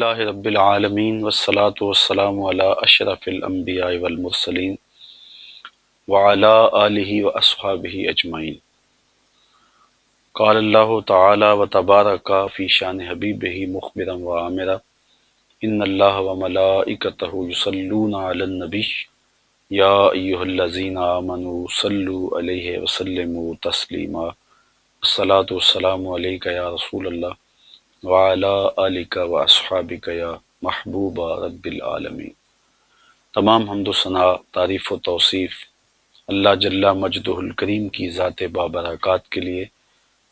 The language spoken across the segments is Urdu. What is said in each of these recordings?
للہ رب العالمین والصلاة والسلام علی اشرف الانبیاء والمرسلین وعلی آلہ واصحابہ اجمعین۔ قال اللہ تعالی وتبارک فی شان حبیبہ مخبرا وعامرا ان اللہ وملائکتہ یصلون علی النبی یا ایہا الذین آمنوا صلوا علیہ وسلموا تسلیما۔ الصلاۃ والسلام علیک یا رسول اللہ وعلی آلک و اصحابک یا محبوب رب العالمین۔ تمام حمد و ثنا، تعریف و توصیف اللہ جل مجدہ الکریم کی ذات بابرکات کے لیے،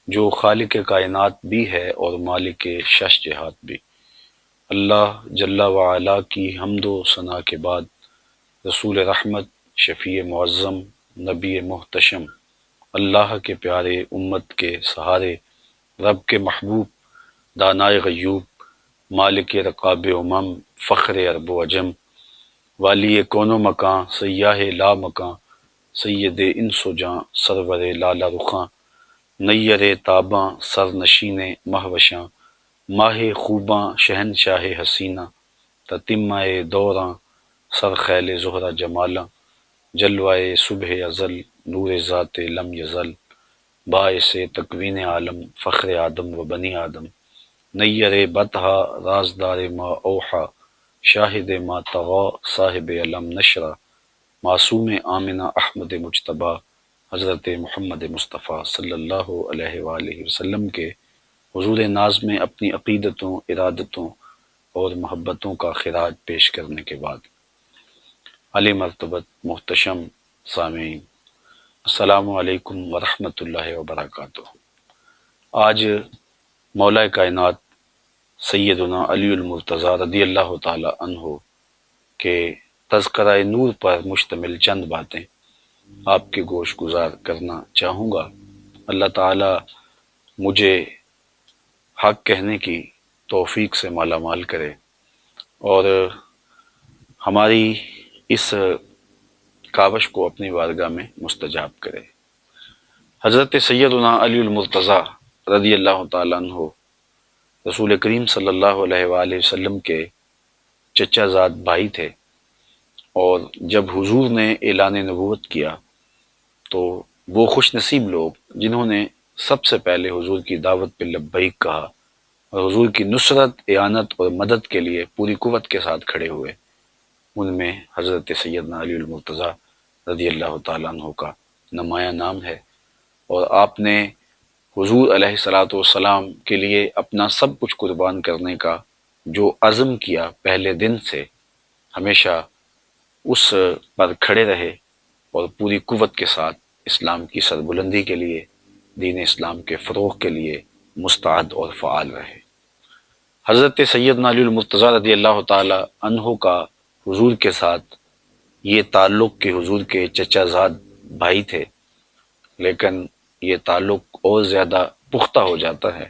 جو خالق کائنات بھی ہے اور مالک شش جہات بھی۔ اللہ جل وعلا کی حمد و ثنا کے بعد رسول رحمت، شفیع معظم، نبی محتشم، اللہ کے پیارے، امت کے سہارے، رب کے محبوب، دانائے غیوب، مالک رقاب امم، فخر عرب و عجم، والی کون و مکان، سیاہ لا مکان، سید انس و جاں، سرور لالا رخاں، نیر تاباں، سر نشین مہوشاں، ماہ خوباں، شہنشاہ حسینہ، تتمہ دوراں، سر خیل زہرہ جمالاں، جلوائے صبح ازل، نور ذات لم یزل، باعث تکوین عالم، فخر آدم و بنی آدم، نیر بطحا، رازدار ما اوحا، شاہد ما طغا، صاحب علم نشرہ، معصوم آمنہ احمد مجتبیٰ، حضرت محمد مصطفیٰ صلی اللہ علیہ وآلہ وسلم کے حضور ناز میں اپنی عقیدتوں، ارادتوں اور محبتوں کا خراج پیش کرنے کے بعد، علی مرتبت محتشم سامعین، السلام علیکم ورحمۃ اللہ وبرکاتہ۔ آج مولا کائنات سیدنا علی المرتضیٰ رضی اللہ تعالی عنہ کے تذکرہ نور پر مشتمل چند باتیں آپ کے گوش گزار کرنا چاہوں گا۔ اللہ تعالی مجھے حق کہنے کی توفیق سے مالا مال کرے اور ہماری اس کاوش کو اپنی بارگاہ میں مستجاب کرے۔ حضرت سیدنا علی المرتضیٰ رضی اللہ تعالیٰ عنہ رسول کریم صلی اللہ علیہ وآلہ وسلم کے چچا زاد بھائی تھے، اور جب حضور نے اعلان نبوت کیا تو وہ خوش نصیب لوگ جنہوں نے سب سے پہلے حضور کی دعوت پہ لبیک کہا اور حضور کی نصرت، اعانت اور مدد کے لیے پوری قوت کے ساتھ کھڑے ہوئے، ان میں حضرت سیدنا علی المرتضیٰ رضی اللہ تعالیٰ عنہ کا نمایاں نام ہے۔ اور آپ نے حضور علیہ الصلاۃ والسلام کے لیے اپنا سب کچھ قربان کرنے کا جو عزم کیا، پہلے دن سے ہمیشہ اس پر کھڑے رہے اور پوری قوت کے ساتھ اسلام کی سربلندی کے لیے، دین اسلام کے فروغ کے لیے مستعد اور فعال رہے۔ حضرت سیدنا علی المرتضیٰ رضی اللہ تعالی عنہ کا حضور کے ساتھ یہ تعلق کہ حضور کے چچا زاد بھائی تھے، لیکن یہ تعلق اور زیادہ پختہ ہو جاتا ہے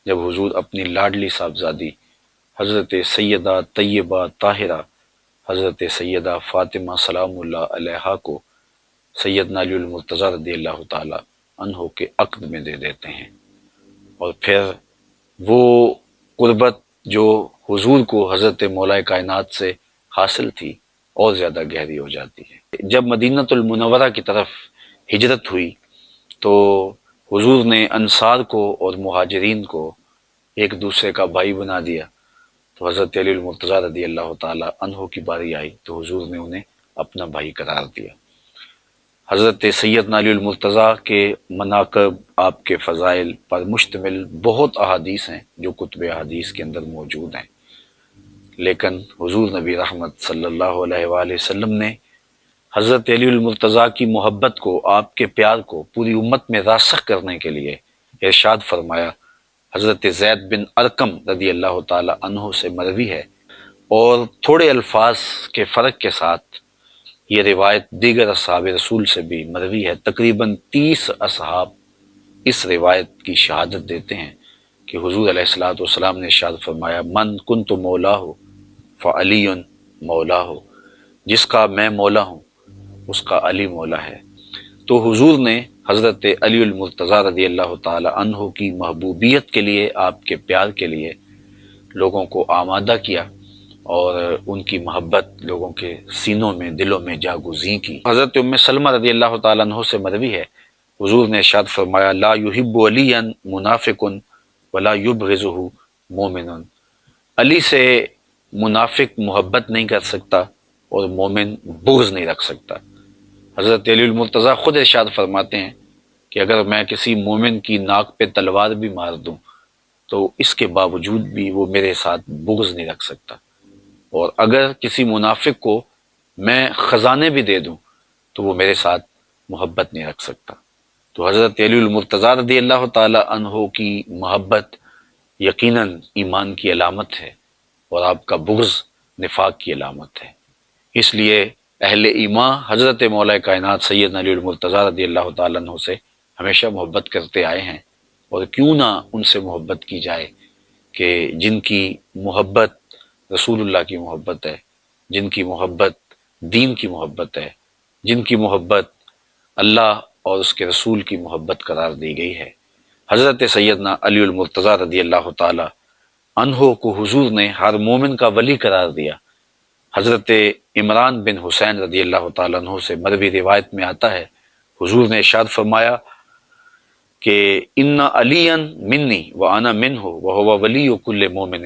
جب حضور اپنی لاڈلی صاحبزادی حضرت سیدہ طیبہ طاہرہ حضرت سیدہ فاطمہ سلام اللہ علیہا کو سیدنا علی المرتضیٰ رضی اللہ تعالی عنہ کے عقد میں دے دیتے ہیں، اور پھر وہ قربت جو حضور کو حضرت مولا کائنات سے حاصل تھی اور زیادہ گہری ہو جاتی ہے۔ جب مدینۃ المنورہ کی طرف ہجرت ہوئی تو حضور نے انصار کو اور مہاجرین کو ایک دوسرے کا بھائی بنا دیا، تو حضرت علی المرتضیٰ رضی اللہ تعالی عنہ کی باری آئی تو حضور نے انہیں اپنا بھائی قرار دیا۔ حضرت سیدنا علی المرتضیٰ کے مناقب، آپ کے فضائل پر مشتمل بہت احادیث ہیں جو کتب احادیث کے اندر موجود ہیں، لیکن حضور نبی رحمت صلی اللہ علیہ وآلہ وسلم نے حضرت علی المرتضیٰ کی محبت کو، آپ کے پیار کو پوری امت میں راسخ کرنے کے لیے ارشاد فرمایا۔ حضرت زید بن ارقم رضی اللہ تعالی عنہ سے مروی ہے، اور تھوڑے الفاظ کے فرق کے ساتھ یہ روایت دیگر اصحاب رسول سے بھی مروی ہے۔ تقریباً 30 اصحاب اس روایت کی شہادت دیتے ہیں کہ حضور علیہ الصلوۃ والسلام نے ارشاد فرمایا، من کنت مولا ہو فعلی مولا ہو، جس کا میں مولا ہوں اس کا علی مولا ہے۔ تو حضور نے حضرت علی المرتضیٰ رضی اللہ تعالی عنہ کی محبوبیت کے لیے، آپ کے پیار کے لیے لوگوں کو آمادہ کیا اور ان کی محبت لوگوں کے سینوں میں دلوں میں جاگزیں کی۔ حضرت ام سلمہ رضی اللہ تعالیٰ عنہ سے مروی ہے، حضور نے ارشاد فرمایا لا یحب علیا منافق ولا یبغضہ مومن، علی سے منافق محبت نہیں کر سکتا اور مومن بغض نہیں رکھ سکتا۔ حضرت علی المرتضیٰ خود ارشاد فرماتے ہیں کہ اگر میں کسی مومن کی ناک پہ تلوار بھی مار دوں تو اس کے باوجود بھی وہ میرے ساتھ بغض نہیں رکھ سکتا، اور اگر کسی منافق کو میں خزانے بھی دے دوں تو وہ میرے ساتھ محبت نہیں رکھ سکتا۔ تو حضرت علی المرتضیٰ رضی اللہ تعالی عنہ کی محبت یقیناً ایمان کی علامت ہے اور آپ کا بغض نفاق کی علامت ہے۔ اس لیے اہل ایمان حضرت مولا کائنات سیدنا علی المرتضیٰ رضی اللہ تعالیٰ عنہ سے ہمیشہ محبت کرتے آئے ہیں، اور کیوں نہ ان سے محبت کی جائے کہ جن کی محبت رسول اللہ کی محبت ہے، جن کی محبت دین کی محبت ہے، جن کی محبت اللہ اور اس کے رسول کی محبت قرار دی گئی ہے۔ حضرت سیدنا علی المرتضیٰ رضی اللہ تعالی عنہ کو حضور نے ہر مومن کا ولی قرار دیا۔ حضرت عمران بن حسین رضی اللہ تعالیٰ عنہ سے مروی روایت میں آتا ہے، حضور نے ارشاد فرمایا کہ ان علی منی وانا منہ وہو ولی کل مومن،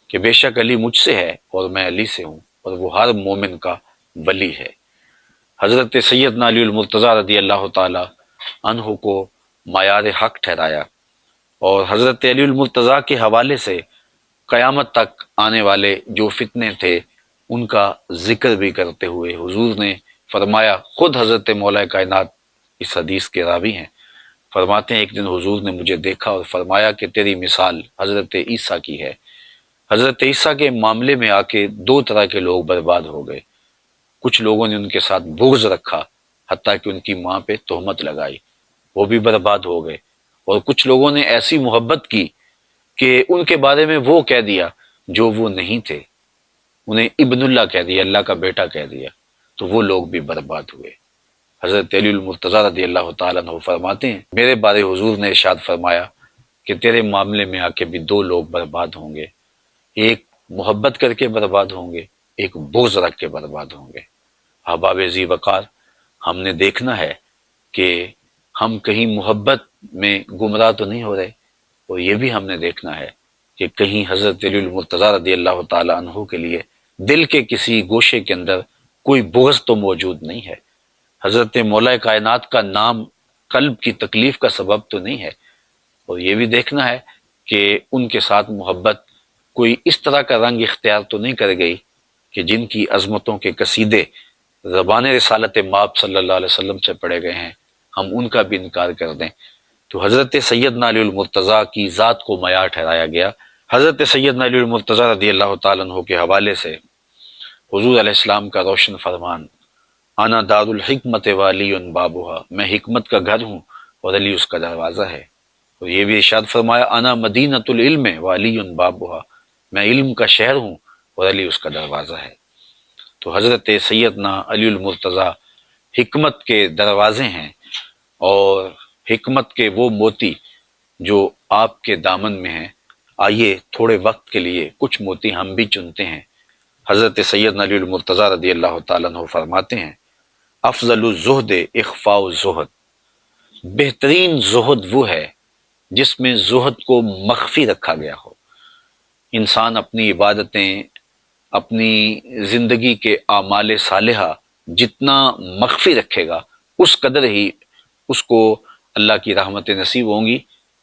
کہ بے شک علی مجھ سے ہے اور میں علی سے ہوں اور وہ ہر مومن کا ولی ہے۔ حضرت سیدنا علی المرتضیٰ رضی اللہ تعالی عنہ کو معیار حق ٹھہرایا، اور حضرت علی المرتضیٰ کے حوالے سے قیامت تک آنے والے جو فتنے تھے ان کا ذکر بھی کرتے ہوئے حضور نے فرمایا، خود حضرت مولا کائنات اس حدیث کے راوی ہیں، فرماتے ہیں ایک دن حضور نے مجھے دیکھا اور فرمایا کہ تیری مثال حضرت عیسیٰ کی ہے۔ حضرت عیسیٰ کے معاملے میں آ کے دو طرح کے لوگ برباد ہو گئے، کچھ لوگوں نے ان کے ساتھ بغض رکھا حتیٰ کہ ان کی ماں پہ تہمت لگائی، وہ بھی برباد ہو گئے، اور کچھ لوگوں نے ایسی محبت کی کہ ان کے بارے میں وہ کہہ دیا جو وہ نہیں تھے، انہیں ابن اللہ کہہ دیا، اللہ کا بیٹا کہہ دیا، تو وہ لوگ بھی برباد ہوئے۔ حضرت علی المرتضیٰ رضی اللہ تعالیٰ عنہ فرماتے ہیں میرے بارے حضور نے ارشاد فرمایا کہ تیرے معاملے میں آ کے بھی دو لوگ برباد ہوں گے، ایک محبت کر کے برباد ہوں گے، ایک بغض رکھ کے برباد ہوں گے۔ احباب ذی وقار، ہم نے دیکھنا ہے کہ ہم کہیں محبت میں گمراہ تو نہیں ہو رہے، اور یہ بھی ہم نے دیکھنا ہے کہ کہیں حضرت علی المرتضیٰ رضی اللہ تعالی عنہ کے لیے دل کے کسی گوشے کے اندر کوئی بغض تو موجود نہیں ہے، حضرت مولا کائنات کا نام قلب کی تکلیف کا سبب تو نہیں ہے، اور یہ بھی دیکھنا ہے کہ ان کے ساتھ محبت کوئی اس طرح کا رنگ اختیار تو نہیں کر گئی کہ جن کی عظمتوں کے قصیدے زبان رسالت مآب صلی اللہ علیہ وسلم سے پڑھے گئے ہیں ہم ان کا بھی انکار کر دیں۔ تو حضرت سیدنا علی المرتضیٰ کی ذات کو معیار ٹھہرایا گیا۔ حضرت سیدنا علی المرتضیٰ رضی اللہ تعالیٰ عنہ کے حوالے سے حضور علیہ السلام کا روشن فرمان، انا دار الحکمت وعلی بابها، میں حکمت کا گھر ہوں اور علی اس کا دروازہ ہے، اور یہ بھی ارشاد فرمایا انا مدینۃ العلم وعلی بابها، میں علم کا شہر ہوں اور علی اس کا دروازہ ہے۔ تو حضرت سیدنا علی المرتضیٰ حکمت کے دروازے ہیں، اور حکمت کے وہ موتی جو آپ کے دامن میں ہیں۔ آئیے تھوڑے وقت کے لیے کچھ موتی ہم بھی چنتے ہیں۔ حضرت سیدنا علی المرتضیٰ رضی اللہ تعالیٰ عنہ فرماتے ہیں افضل الزہد اخفاء الزہد، بہترین زہد وہ ہے جس میں زہد کو مخفی رکھا گیا ہو۔ انسان اپنی عبادتیں، اپنی زندگی کے اعمال صالحہ جتنا مخفی رکھے گا اس قدر ہی اس کو اللہ کی رحمت نصیب ہوں گی،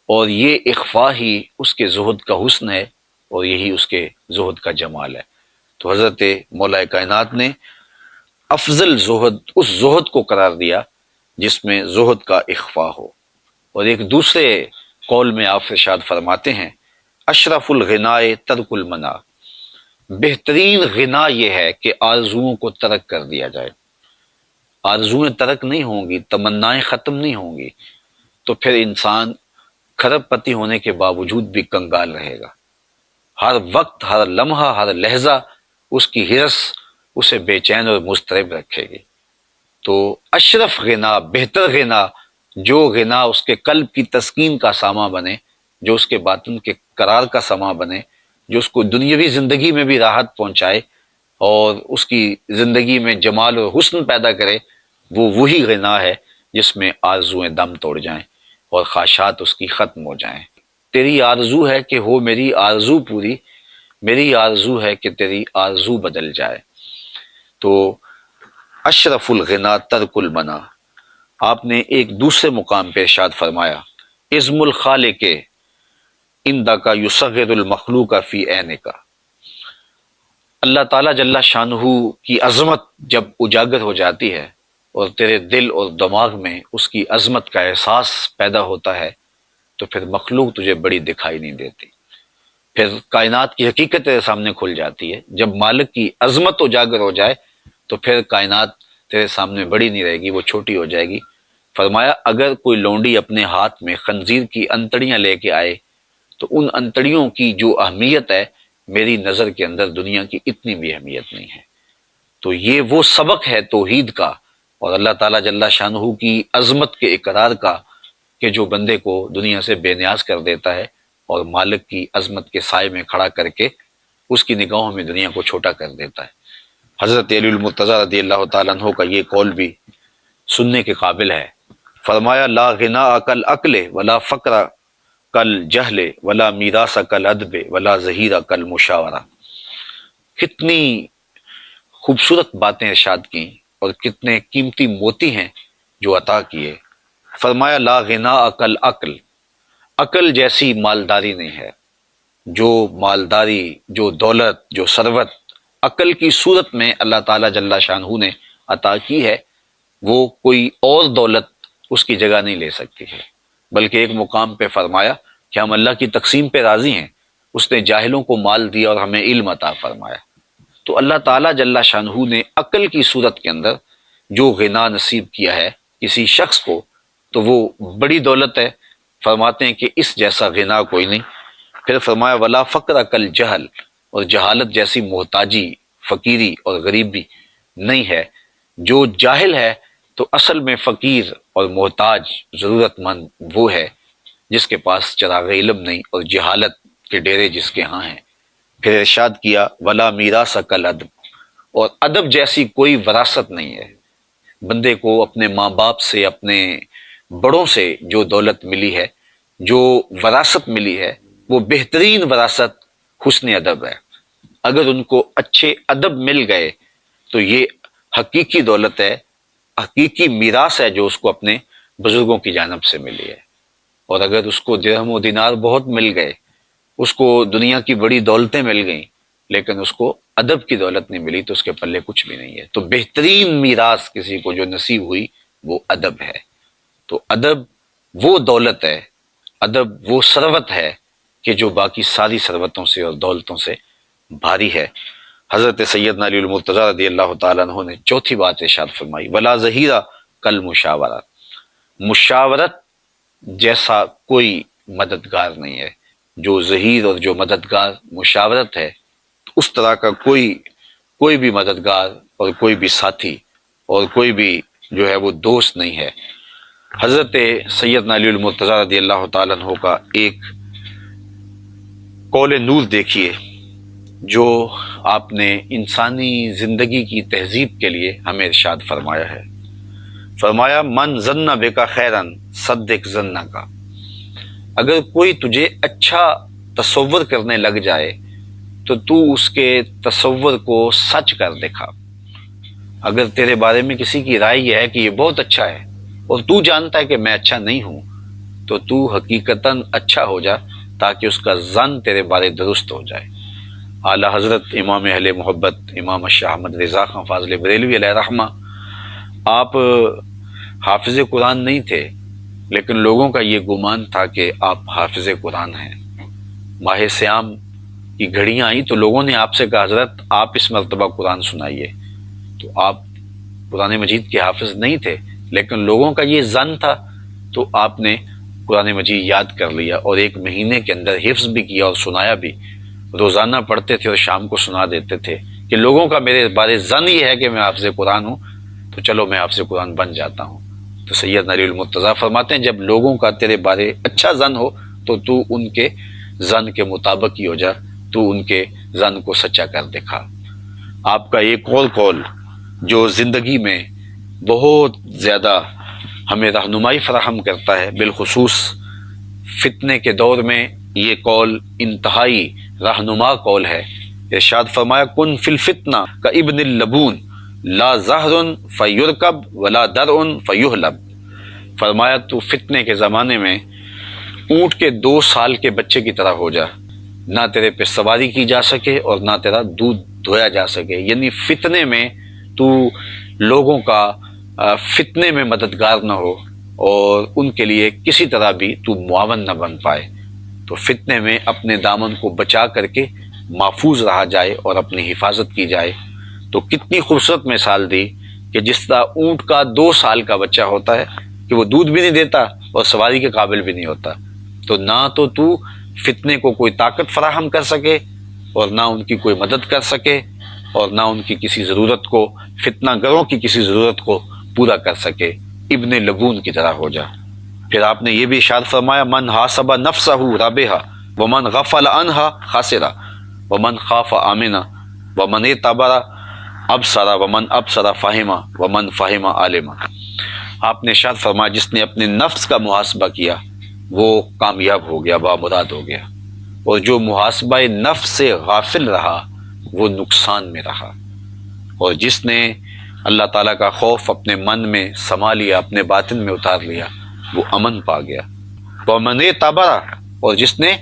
اور یہ اخفاء ہی اس کے زہد کا حسن ہے، اور یہی اس کے زہد کا جمال ہے۔ تو حضرت مولا کائنات نے افضل زہد اس زہد کو قرار دیا جس میں زہد کا اخفاء ہو۔ اور ایک دوسرے قول میں آپ ارشاد فرماتے ہیں اشرف الغناء ترک المنع، بہترین غنا یہ ہے کہ آرزوؤں کو ترک کر دیا جائے۔ آرزوئیں ترک نہیں ہوں گی، تمنائیں ختم نہیں ہوں گی، تو پھر انسان کھرب پتی ہونے کے باوجود بھی کنگال رہے گا۔ ہر وقت، ہر لمحہ، ہر لہجہ اس کی ہرس اسے بے چین اور مضطرب رکھے گی۔ تو اشرف غنا، بہتر غنا، جو غنا اس کے قلب کی تسکین کا سامان بنے، جو اس کے باطن کے قرار کا سامان بنے، جو اس کو دنیاوی زندگی میں بھی راحت پہنچائے اور اس کی زندگی میں جمال اور حسن پیدا کرے، وہ وہی غنا ہے جس میں آرزویں دم توڑ جائیں اور خواہشات اس کی ختم ہو جائیں۔ تیری آرزو ہے کہ ہو میری آرزو پوری، میری آرزو ہے کہ تیری آرزو بدل جائے۔ تو اشرف الغنا ترک المنا، آپ نے ایک دوسرے مقام پہ ارشاد فرمایا، عزم الخالق اندک یصغر المخلوق فی عینک۔ اللہ تعالیٰ جل شانہ کی عظمت جب اجاگر ہو جاتی ہے اور تیرے دل اور دماغ میں اس کی عظمت کا احساس پیدا ہوتا ہے تو پھر مخلوق تجھے بڑی دکھائی نہیں دیتی، پھر کائنات کی حقیقت تیرے سامنے کھل جاتی ہے۔ جب مالک کی عظمت اجاگر ہو جائے تو پھر کائنات تیرے سامنے بڑی نہیں رہے گی، وہ چھوٹی ہو جائے گی۔ فرمایا اگر کوئی لونڈی اپنے ہاتھ میں خنزیر کی انتڑیاں لے کے آئے تو ان انتڑیوں کی جو اہمیت ہے میری نظر کے اندر دنیا کی اتنی بھی اہمیت نہیں ہے۔ تو یہ وہ سبق ہے توحید کا اور اللہ تعالیٰ جل شانہ کی عظمت کے اقرار کا کہ جو بندے کو دنیا سے بے نیاز کر دیتا ہے اور مالک کی عظمت کے سائے میں کھڑا کر کے اس کی نگاہوں میں دنیا کو چھوٹا کر دیتا ہے۔ حضرت علی المرتضیٰ رضی اللہ تعالیٰ عنہ کا یہ قول بھی سننے کے قابل ہے۔ فرمایا لا غنا کل عقل ولا فقر کل جہل ولا میراث کل ادب ولا ظہیر کل مشاورہ۔ کتنی خوبصورت باتیں ارشاد کی اور کتنے قیمتی موتی ہیں جو عطا کیے۔ فرمایا لا غنا کل عقل، عقل جیسی مالداری نہیں ہے۔ جو مالداری، جو دولت، جو ثروت عقل کی صورت میں اللہ تعالیٰ جل شانہ نے عطا کی ہے، وہ کوئی اور دولت اس کی جگہ نہیں لے سکتی ہے۔ بلکہ ایک مقام پہ فرمایا کہ ہم اللہ کی تقسیم پہ راضی ہیں، اس نے جاہلوں کو مال دیا اور ہمیں علم عطا فرمایا۔ تو اللہ تعالیٰ جل شانہ نے عقل کی صورت کے اندر جو غنا نصیب کیا ہے کسی شخص کو تو وہ بڑی دولت ہے۔ فرماتے ہیں کہ اس جیسا غنا کوئی نہیں۔ پھر فرمایا ولا فقر کل جہل، اور جہالت جیسی محتاجی، فقیری اور غریبی نہیں ہے۔ جو جاہل ہے تو اصل میں فقیر اور محتاج ضرورت مند وہ ہے جس کے پاس چراغ علم نہیں اور جہالت کے ڈیرے جس کے ہاں ہیں۔ پھر ارشاد کیا ولا میراث کل ادب، اور ادب جیسی کوئی وراثت نہیں ہے۔ بندے کو اپنے ماں باپ سے، اپنے بڑوں سے جو دولت ملی ہے، جو وراثت ملی ہے، وہ بہترین وراثت حسن ادب ہے۔ اگر ان کو اچھے ادب مل گئے تو یہ حقیقی دولت ہے، حقیقی میراث ہے جو اس کو اپنے بزرگوں کی جانب سے ملی ہے۔ اور اگر اس کو درہم و دینار بہت مل گئے، اس کو دنیا کی بڑی دولتیں مل گئیں، لیکن اس کو ادب کی دولت نہیں ملی تو اس کے پلے کچھ بھی نہیں ہے۔ تو بہترین میراث کسی کو جو نصیب ہوئی وہ ادب ہے۔ تو ادب وہ دولت ہے، ادب وہ ثروت ہے کہ جو باقی ساری ثروتوں سے اور دولتوں سے بھاری ہے۔ حضرت سیدنا علی المرتضیٰ رضی اللہ تعالیٰ عنہ نے چوتھی بات ارشاد فرمائی ولا ظہیرہ کل مشاورہ، مشاورت جیسا کوئی مددگار نہیں ہے۔ جو ظہیر اور جو مددگار مشاورت ہے، اس طرح کا کوئی بھی مددگار اور کوئی بھی ساتھی اور کوئی بھی جو ہے وہ دوست نہیں ہے۔ حضرت سیدنا علی المرتضیٰ رضی اللہ تعالیٰ عنہ کا ایک قول نور دیکھیے جو آپ نے انسانی زندگی کی تہذیب کے لیے ہمیں ارشاد فرمایا ہے۔ فرمایا من ظن بک خیرا صدق ظنک، اگر کوئی تجھے اچھا تصور کرنے لگ جائے تو تو اس کے تصور کو سچ کر دکھا۔ اگر تیرے بارے میں کسی کی رائے یہ ہے کہ یہ بہت اچھا ہے اور تو جانتا ہے کہ میں اچھا نہیں ہوں، تو تو حقیقتاً اچھا ہو جا تاکہ اس کا ظن تیرے بارے درست ہو جائے۔ اعلیٰ حضرت امام اہل محبت امام شاہ احمد رضا خان فاضل بریلوی علیہ رحمہ، آپ حافظ قرآن نہیں تھے، لیکن لوگوں کا یہ گمان تھا کہ آپ حافظ قرآن ہیں۔ ماہ سیام کی گھڑیاں آئیں تو لوگوں نے آپ سے کہا حضرت آپ اس مرتبہ قرآن سنائیے، تو آپ قرآن مجید کے حافظ نہیں تھے، لیکن لوگوں کا یہ ظن تھا تو آپ نے قرآن مجید یاد کر لیا اور ایک مہینے کے اندر حفظ بھی کیا اور سنایا بھی۔ روزانہ پڑھتے تھے اور شام کو سنا دیتے تھے کہ لوگوں کا میرے بارے ظن یہ ہے کہ میں حافظ قرآن ہوں، تو چلو میں حافظ قرآن بن جاتا ہوں۔ تو سیدنا علی المرتضیٰ فرماتے ہیں جب لوگوں کا تیرے بارے اچھا ظن ہو تو تو ان کے ظن کے مطابق ہی ہو جا تو ان کے زن کو سچا کر دکھا۔ آپ کا ایک اور قول جو زندگی میں بہت زیادہ ہمیں رہنمائی فراہم کرتا ہے، بالخصوص فتنے کے دور میں یہ قول انتہائی رہنما قول ہے۔ ارشاد فرمایا کن فی الفتنہ کا ابن اللبون لا زہر فیرکب ولا درع فیحلب۔ فرمایا تو فتنے کے زمانے میں اونٹ کے 2 سال کے بچے کی طرح ہو جا، نہ تیرے پہ سواری کی جا سکے اور نہ تیرا دودھ دھویا جا سکے، یعنی فتنے میں تو لوگوں کا فتنے میں مددگار نہ ہو اور ان کے لیے کسی طرح بھی تو معاون نہ بن پائے، تو فتنے میں اپنے دامن کو بچا کر کے محفوظ رہا جائے اور اپنی حفاظت کی جائے۔ تو کتنی خوبصورت مثال دی کہ جس طرح اونٹ کا 2 سال کا بچہ ہوتا ہے کہ وہ دودھ بھی نہیں دیتا اور سواری کے قابل بھی نہیں ہوتا، تو نہ تو فتنے کو کوئی طاقت فراہم کر سکے اور نہ ان کی کوئی مدد کر سکے اور نہ ان کی کسی ضرورت کو، فتنہ گروں کی کسی ضرورت کو پورا کر سکے، ابن لبون کی طرح ہو جا۔ پھر آپ نے یہ بھی ارشاد فرمایا من حاسب نفسہ رابحہ ومن غفل عنہا خاسرہ ومن خاف آمنہ ومن اعتبر ابصر ومن ابصر فہمہ ومن فہم عالمہ۔ آپ نے ارشاد فرمایا جس نے اپنے نفس کا محاسبہ کیا وہ کامیاب ہو گیا، بامراد ہو گیا، اور جو محاسبہ نفس سے غافل رہا وہ نقصان میں رہا، اور جس نے اللہ تعالیٰ کا خوف اپنے من میں سما لیا، اپنے باطن میں اتار لیا، وہ امن پا گیا۔ ومن اعتبر، اور جس نے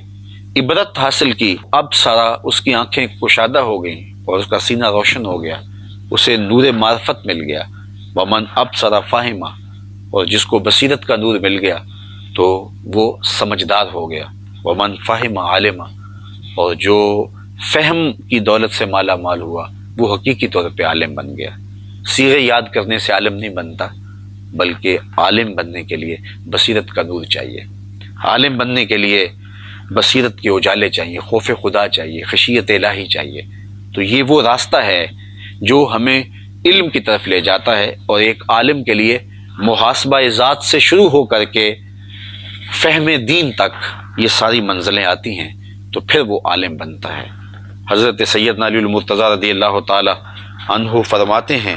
عبرت حاصل کی، اب سارا اس کی آنکھیں کشادہ ہو گئیں اور اس کا سینہ روشن ہو گیا، اسے نور معرفت مل گیا۔ ومن ابصر فہمہ، اور جس کو بصیرت کا نور مل گیا تو وہ سمجھدار ہو گیا۔ ومن فہم عالمہ، اور جو فہم کی دولت سے مالا مال ہوا وہ حقیقی طور پہ عالم بن گیا۔ صیغے یاد کرنے سے عالم نہیں بنتا، بلکہ عالم بننے کے لیے بصیرت کا نور چاہیے، عالم بننے کے لیے بصیرت کے اجالے چاہیے، خوف خدا چاہیے، خشیت الہی چاہیے۔ تو یہ وہ راستہ ہے جو ہمیں علم کی طرف لے جاتا ہے، اور ایک عالم کے لیے محاسبہ ذات سے شروع ہو کر کے فہم دین تک یہ ساری منزلیں آتی ہیں، تو پھر وہ عالم بنتا ہے۔ حضرت سیدنا علی المرتضیٰ رضی اللہ تعالی عنہ فرماتے ہیں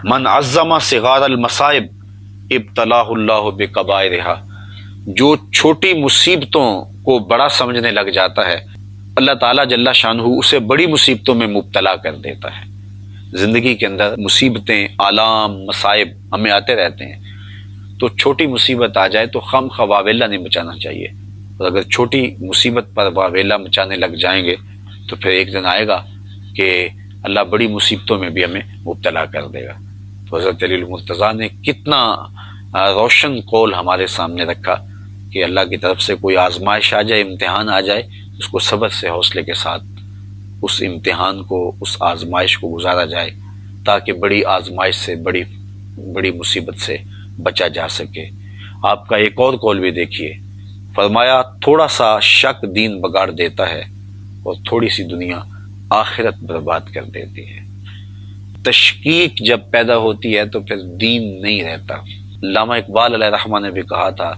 من عظم صغار المصائب ابتلاہ اللہ بکبائرہا، جو چھوٹی مصیبتوں کو بڑا سمجھنے لگ جاتا ہے اللہ تعالیٰ جل شانہ اسے بڑی مصیبتوں میں مبتلا کر دیتا ہے۔ زندگی کے اندر مصیبتیں، آلام، مصائب ہمیں آتے رہتے ہیں، تو چھوٹی مصیبت آ جائے تو خم خواہ واویلا نہیں مچانا چاہیے، اور اگر چھوٹی مصیبت پر واویلا مچانے لگ جائیں گے تو پھر ایک دن آئے گا کہ اللہ بڑی مصیبتوں میں بھی ہمیں مبتلا کر دے گا۔ تو حضرت علی المرتضیٰ نے کتنا روشن قول ہمارے سامنے رکھا کہ اللہ کی طرف سے کوئی آزمائش آ جائے، امتحان آ جائے، اس کو صبر سے، حوصلے کے ساتھ اس امتحان کو، اس آزمائش کو گزارا جائے، تاکہ بڑی آزمائش سے، بڑی مصیبت سے بچا جا سکے۔ آپ کا ایک اور قول بھی دیکھیے، فرمایا تھوڑا سا شک دین بگاڑ دیتا ہے اور تھوڑی سی دنیا آخرت برباد کر دیتی ہے۔ تشکیک جب پیدا ہوتی ہے تو پھر دین نہیں رہتا۔ علامہ اقبال علیہ رحمہ نے بھی کہا تھا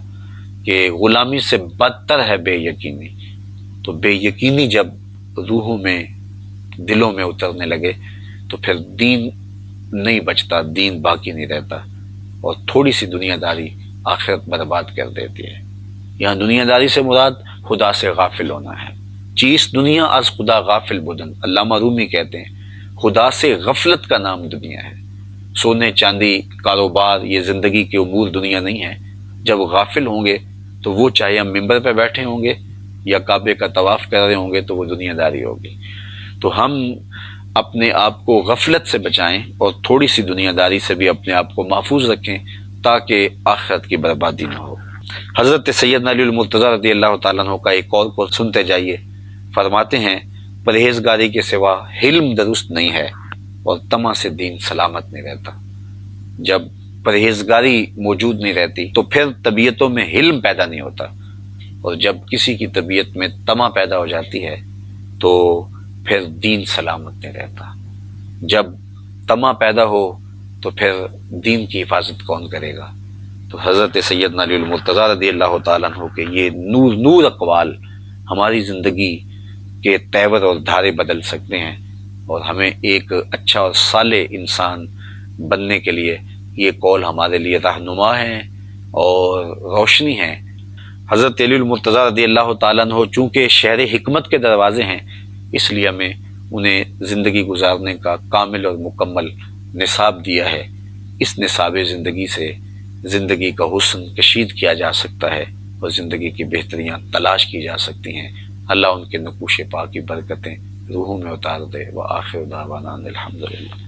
کہ غلامی سے بدتر ہے بے یقینی، تو بے یقینی جب روحوں میں، دلوں میں اترنے لگے تو پھر دین نہیں بچتا، دین باقی نہیں رہتا، اور تھوڑی سی دنیا داری آخرت برباد کر دیتی ہے۔ یہاں دنیا داری سے مراد خدا سے غافل ہونا ہے۔ چیز دنیا از خدا غافل بودن، علامہ رومی کہتے ہیں خدا سے غفلت کا نام دنیا ہے۔ سونے چاندی، کاروبار، یہ زندگی کے امور دنیا نہیں ہے۔ جب غافل ہوں گے تو وہ چاہے ہم ممبر پہ بیٹھے ہوں گے یا کعبے کا طواف کر رہے ہوں گے تو وہ دنیا داری ہوگی۔ تو ہم اپنے آپ کو غفلت سے بچائیں اور تھوڑی سی دنیا داری سے بھی اپنے آپ کو محفوظ رکھیں تاکہ آخرت کی بربادی نہ ہو۔ حضرت سیدنا علی المرتضیٰ رضی اللہ تعالیٰ عنہ کا ایک اور قول سنتے جائیے، فرماتے ہیں پرہیزگاری کے سوا حلم درست نہیں ہے اور طمع سے دین سلامت نہیں رہتا۔ جب پرہیزگاری موجود نہیں رہتی تو پھر طبیعتوں میں حلم پیدا نہیں ہوتا، اور جب کسی کی طبیعت میں طمع پیدا ہو جاتی ہے تو پھر دین سلامت نہیں رہتا۔ جب طمع پیدا ہو تو پھر دین کی حفاظت کون کرے گا؟ تو حضرت سیدنا علی المرتضیٰ رضی اللہ تعالیٰ عنہ کے یہ نور اقوال ہماری زندگی کے تیور اور دھارے بدل سکتے ہیں، اور ہمیں ایک اچھا اور صالح انسان بننے کے لیے یہ قول ہمارے لیے رہنما ہیں اور روشنی ہیں۔ حضرت علی المرتضیٰ رضی اللہ تعالیٰ عنہ چونکہ شہر حکمت کے دروازے ہیں، اس لیے ہمیں انہیں زندگی گزارنے کا کامل اور مکمل نصاب دیا ہے۔ اس نصاب زندگی سے زندگی کا حسن کشید کیا جا سکتا ہے اور زندگی کی بہتریاں تلاش کی جا سکتی ہیں۔ اللہ ان کے نقوش پاک کی برکتیں روحوں میں اتار دے۔ وآخر دعوانا الحمدللہ۔